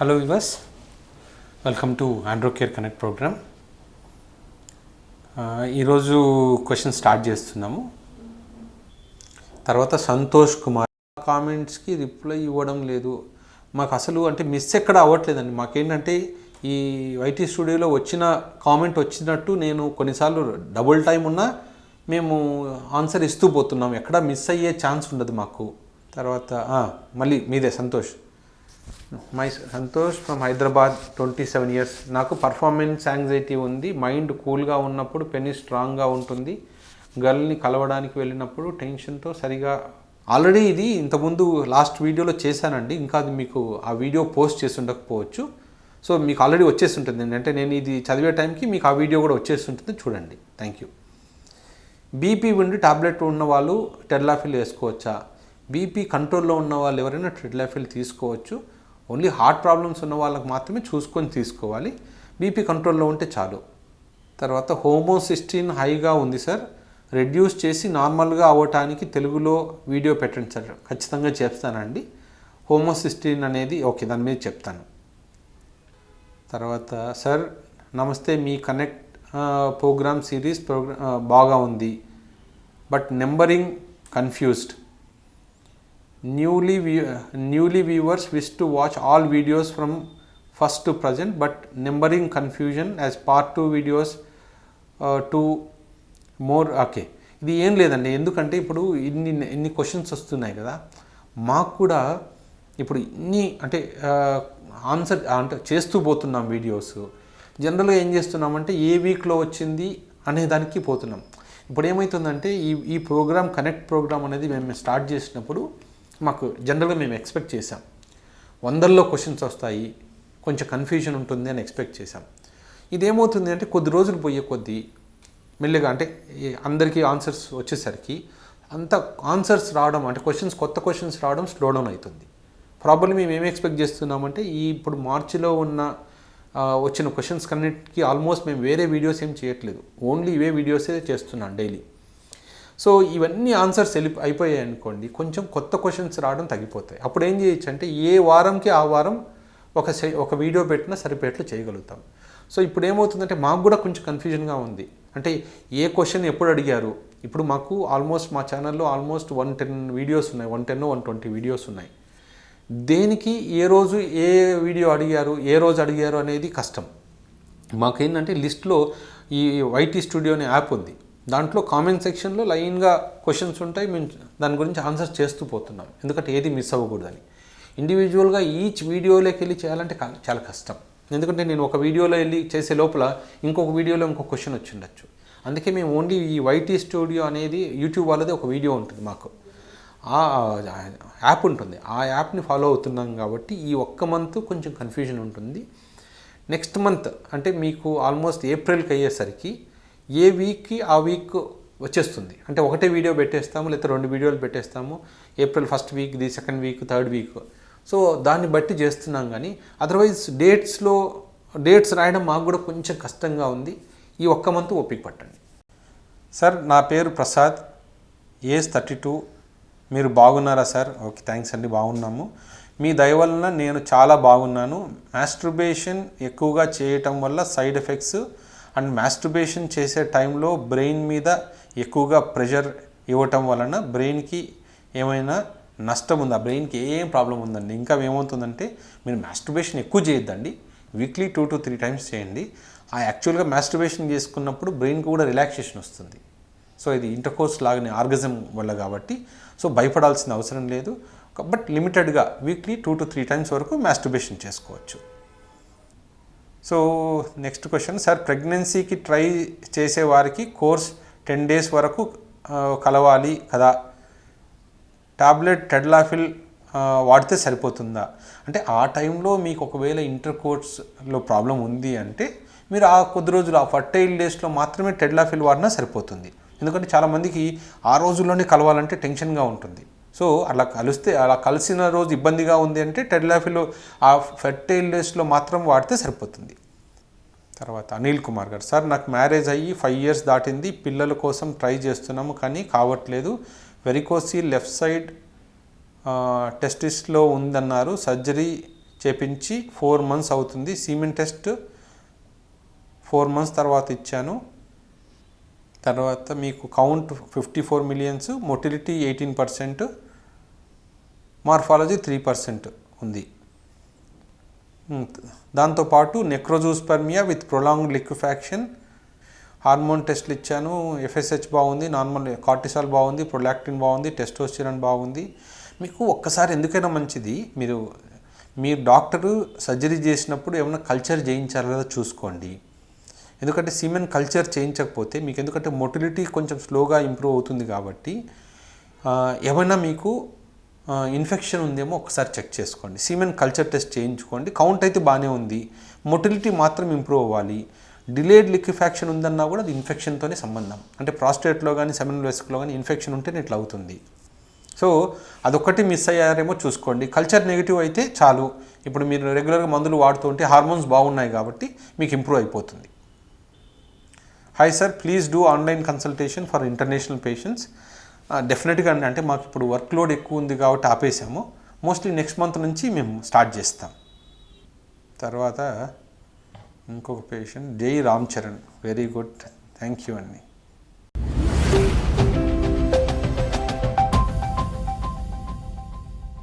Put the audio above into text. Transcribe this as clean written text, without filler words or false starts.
Hello viewers, welcome to Androcare connect program. ఈరోజు question start చేస్తున్నాము. తర్వాత సంతోష్ కుమార్ కామెంట్స్కి రిప్లై ఇవ్వడం లేదు. మాకు అసలు అంటే మిస్ ఎక్కడ అవ్వట్లేదండి. మాకేంటంటే ఈ వైటీ స్టూడియోలో వచ్చిన కామెంట్ వచ్చినట్టు నేను కొన్నిసార్లు డబుల్ టైం ఉన్నా మేము ఆన్సర్ ఇస్తూ పోతున్నాం. ఎక్కడ మిస్ అయ్యే ఛాన్స్ ఉండదు మాకు. తర్వాత మళ్ళీ మీదే Santosh. My Santosh from Hyderabad, 27 years. నాకు పర్ఫార్మెన్స్ యాంగ్జైటీ ఉంది. మైండ్ కూల్గా ఉన్నప్పుడు పెన్ని స్ట్రాంగ్గా ఉంటుంది. గర్ల్ని కలవడానికి వెళ్ళినప్పుడు టెన్షన్తో సరిగా ఆల్రెడీ ఇది ఇంతకుముందు లాస్ట్ వీడియోలో చేశానండి. ఇంకా అది మీకు ఆ వీడియో పోస్ట్ చేసి ఉండకపోవచ్చు. సో మీకు ఆల్రెడీ వచ్చేస్తుంటుంది. అంటే నేను ఇది చదివే టైంకి మీకు ఆ వీడియో కూడా వచ్చేస్తుంటుంది, చూడండి. Thank you. బీపీ ఉండి టాబ్లెట్ ఉన్న వాళ్ళు టెడ్లాఫిల్ వేసుకోవచ్చా? బీపీ కంట్రోల్లో ఉన్న వాళ్ళు ఎవరైనా టెడ్లాఫిల్ తీసుకోవచ్చు. ఓన్లీ హార్ట్ ప్రాబ్లమ్స్ ఉన్న వాళ్ళకి మాత్రమే చూసుకొని తీసుకోవాలి. బీపీ కంట్రోల్లో ఉంటే చాలు. తర్వాత హోమోసిస్టిన్ హైగా ఉంది సార్, రెడ్యూస్ చేసి నార్మల్గా అవ్వటానికి తెలుగులో వీడియో పెట్టండి సార్. ఖచ్చితంగా చెప్తానండి. హోమోసిస్టిన్ అనేది ఓకే, దాని మీద చెప్తాను. తర్వాత సార్ నమస్తే, మీ కనెక్ట్ ప్రోగ్రామ్ సిరీస్ బాగా ఉంది, but numbering confused. Newly viewers wish to watch all videos from first to present, but numbering confusion as part 2 videos to more. Okay, ఇది ఏం లేదండి. ఎందుకంటే ఇప్పుడు ఇన్ని క్వశ్చన్స్ వస్తున్నాయి కదా, మాకు కూడా ఇప్పుడు ఇన్ని అంటే ఆన్సర్ అంటే చేస్తూ పోతున్నాం వీడియోస్. జనరల్గా ఏం చేస్తున్నామంటే ఏ వీక్లో వచ్చింది అనే దానికి పోతున్నాం. ఇప్పుడు ఏమవుతుందంటే ఈ ప్రోగ్రామ్ కనెక్ట్ ప్రోగ్రామ్ అనేది మేము స్టార్ట్ చేసినప్పుడు మాకు జనరల్గా మేము ఎక్స్పెక్ట్ చేసాం 100లో క్వశ్చన్స్ వస్తాయి, కొంచెం కన్ఫ్యూజన్ ఉంటుంది అని ఎక్స్పెక్ట్ చేసాం. ఇదేమవుతుంది అంటే కొద్ది రోజులు పోయే కొద్దీ మెల్లిగా అంటే అందరికీ ఆన్సర్స్ వచ్చేసరికి అంత ఆన్సర్స్ రావడం అంటే కొత్త క్వశ్చన్స్ రావడం స్లో డౌన్ అవుతుంది. ప్రాబ్లమ్ మేము ఏమి ఎక్స్పెక్ట్ చేస్తున్నామంటే ఇప్పుడు మార్చిలో ఉన్న వచ్చిన క్వశ్చన్స్ కన్నిటికీ ఆల్మోస్ట్ మేము వేరే వీడియోస్ ఏం చేయట్లేదు, ఓన్లీ ఇవే వీడియోసే చేస్తున్నాం డైలీ. సో ఇవన్నీ ఆన్సర్స్ అయిపోయాయి అనుకోండి, కొంచెం కొత్త క్వశ్చన్స్ రావడం తగ్గిపోతాయి. అప్పుడు ఏం చేయొచ్చు అంటే ఏ వారంకి ఆ వారం ఒక వీడియో పెట్టినా సరిపోయేట్లు చేయగలుగుతాం. సో ఇప్పుడు ఏమవుతుందంటే మాకు కూడా కొంచెం కన్ఫ్యూజన్గా ఉంది. అంటే ఏ క్వశ్చన్ ఎప్పుడు అడిగారు. ఇప్పుడు మాకు ఆల్మోస్ట్ మా ఛానల్లో ఆల్మోస్ట్ 110 వీడియోస్ ఉన్నాయి, 110 120 వీడియోస్ ఉన్నాయి. దేనికి ఏ రోజు ఏ వీడియో అడిగారు, ఏ రోజు అడిగారు అనేది కష్టం. మాకేంటంటే లిస్ట్లో ఈ వైటీ స్టూడియో అనే యాప్ ఉంది. దాంట్లో కామెంట్ సెక్షన్లో లైన్గా క్వశ్చన్స్ ఉంటాయి. మేము దాని గురించి ఆన్సర్స్ చేస్తూ పోతున్నాం, ఎందుకంటే ఏది మిస్ అవ్వకూడదని. ఇండివిజువల్గా ఈచ్ వీడియోలోకి వెళ్ళి చేయాలంటే చాలా కష్టం. ఎందుకంటే నేను ఒక వీడియోలో వెళ్ళి చేసే లోపల ఇంకొక వీడియోలో ఇంకొక క్వశ్చన్ వచ్చి ఉండొచ్చు. అందుకే మేము ఓన్లీ ఈ వైటీ స్టూడియో అనేది యూట్యూబ్ వాళ్ళది ఒక వీడియో ఉంటుంది, మాకు ఆ యాప్ ఉంటుంది. ఆ యాప్ని ఫాలో అవుతున్నాం కాబట్టి ఈ ఒక్క మంత్ కొంచెం కన్ఫ్యూజన్ ఉంటుంది. నెక్స్ట్ మంత్ అంటే మీకు ఆల్మోస్ట్ ఏప్రిల్కి అయ్యేసరికి ఏ వీక్కి ఆ వీక్ వచ్చేస్తుంది. అంటే ఒకటే వీడియో పెట్టేస్తాము, లేకపోతే 2 వీడియోలు పెట్టేస్తాము. ఏప్రిల్ 1st వీక్ది, 2nd week, 3rd week. So దాన్ని బట్టి చేస్తున్నాం. కానీ అదర్వైజ్ డేట్స్ రాయడం మాకు కూడా కొంచెం కష్టంగా ఉంది. ఈ ఒక్క మంత్ ఓపిక పట్టండి. సార్ నా పేరు ప్రసాద్, ఏజ్ 32. మీరు బాగున్నారా సార్? ఓకే, థ్యాంక్స్ అండి, బాగున్నాము. మీ దయ వలన నేను చాలా బాగున్నాను. మాస్టర్బేషన్ ఎక్కువగా చేయటం వల్ల సైడ్ ఎఫెక్ట్స్ అండ్ మాస్టర్బేషన్ చేసే టైంలో బ్రెయిన్ మీద ఎక్కువగా ప్రెషర్ ఇవ్వటం వలన బ్రెయిన్కి ఏమైనా నష్టం ఉందా? బ్రెయిన్కి ఏం ప్రాబ్లం ఉందండి? ఇంకా ఏమవుతుందంటే మీరు మాస్టర్బేషన్ ఎక్కువ చేయొద్దండి, వీక్లీ 2 to 3 times చేయండి. యాక్చువల్గా మాస్టర్బేషన్ చేసుకున్నప్పుడు బ్రెయిన్కి కూడా రిలాక్సేషన్ వస్తుంది. సో ఇది ఇంటర్కోర్స్ లాగానే ఆర్గజం వల్ల కాబట్టి సో భయపడాల్సిన అవసరం లేదు. బట్ లిమిటెడ్గా వీక్లీ 2 to 3 times వరకు మాస్టర్బేషన్ చేసుకోవచ్చు. సో నెక్స్ట్ క్వశ్చన్ సార్, ప్రెగ్నెన్సీకి ట్రై చేసే వారికి కోర్స్ 10 days వరకు కలవాలి కదా, టాబ్లెట్ టెడ్లాఫిల్ వాడితే సరిపోతుందా? అంటే ఆ టైంలో మీకు ఒకవేళ ఇంటర్కోర్స్లో ప్రాబ్లం ఉంది అంటే మీరు ఆ కొద్ది రోజులు ఆ ఫర్టైల్ డేస్లో మాత్రమే టెడ్లాఫిల్ వాడినా సరిపోతుంది. ఎందుకంటే చాలామందికి ఆ రోజుల్లోనే కలవాలంటే టెన్షన్గా ఉంటుంది. సో అలా కలిసిన రోజు ఇబ్బందిగా ఉంది అంటే టెడ్లాఫిల్ ఆ ఫెర్టైల్ డేస్లో మాత్రం వాడితే సరిపోతుంది. తర్వాత అనిల్ కుమార్ గారు, సార్ నాకు మ్యారేజ్ అయ్యి 5 years దాటింది, పిల్లల కోసం ట్రై చేస్తున్నాము కానీ కావట్లేదు. వెరికోసి లెఫ్ట్ సైడ్ టెస్టిస్లో ఉందన్నారు, సర్జరీ చేపించి 4 months అవుతుంది. సీమెన్ టెస్ట్ 4 months తర్వాత ఇచ్చాను. తర్వాత మీకు కౌంట్ 54 million, మొటిలిటీ 18%, మార్ఫాలజీ 3% ఉంది. దాంతోపాటు నెక్రోజూస్పర్మియా విత్ ప్రొలాంగ్డ్ లిక్విఫాక్షన్, హార్మోన్ టెస్ట్లు ఇచ్చాను. FSH బాగుంది, నార్మల్ కార్టిసాల్ బాగుంది, ప్రొలాక్టిన్ బాగుంది, టెస్టోస్టిరాన్ బాగుంది. మీకు ఒక్కసారి ఎందుకైనా మంచిది, మీరు డాక్టరు సర్జరీ చేసినప్పుడు ఏమైనా కల్చర్ చేయించారో లేదో చూసుకోండి. ఎందుకంటే సీమెన్ కల్చర్ చేయించకపోతే మీకు, ఎందుకంటే మొటిలిటీ కొంచెం స్లోగా ఇంప్రూవ్ అవుతుంది కాబట్టి ఏమైనా మీకు ఇన్ఫెక్షన్ ఉందేమో ఒకసారి చెక్ చేసుకోండి. సీమెన్ కల్చర్ టెస్ట్ చేయించుకోండి. కౌంట్ అయితే బాగానే ఉంది, మొటిలిటీ మాత్రం ఇంప్రూవ్ అవ్వాలి. డిలేడ్ లిక్విఫాక్షన్ ఉందన్నా కూడా అది ఇన్ఫెక్షన్తోనే సంబంధం. అంటే ప్రాస్టేట్లో కానీ సెమినల్ వెసికల్లో కానీ ఇన్ఫెక్షన్ ఉంటేనే ఇట్లా అవుతుంది. సో అదొక్కటి మిస్ అయ్యారేమో చూసుకోండి. కల్చర్ నెగిటివ్ అయితే చాలు. ఇప్పుడు మీరు రెగ్యులర్గా మందులు వాడుతూ ఉంటే హార్మోన్స్ బాగున్నాయి కాబట్టి మీకు ఇంప్రూవ్ అయిపోతుంది. Hi sir, please do online consultation for international patients. డెఫినెట్గా అంటే మాకు ఇప్పుడు వర్క్ లోడ్ ఎక్కువ ఉంది కాబట్టి ఆపేసాము. మోస్ట్లీ నెక్స్ట్ మంత్ నుంచి మేము స్టార్ట్ చేస్తాం. తర్వాత ఇంకొక పేషెంట్ జై Ram Charan, very good, thank you అండి.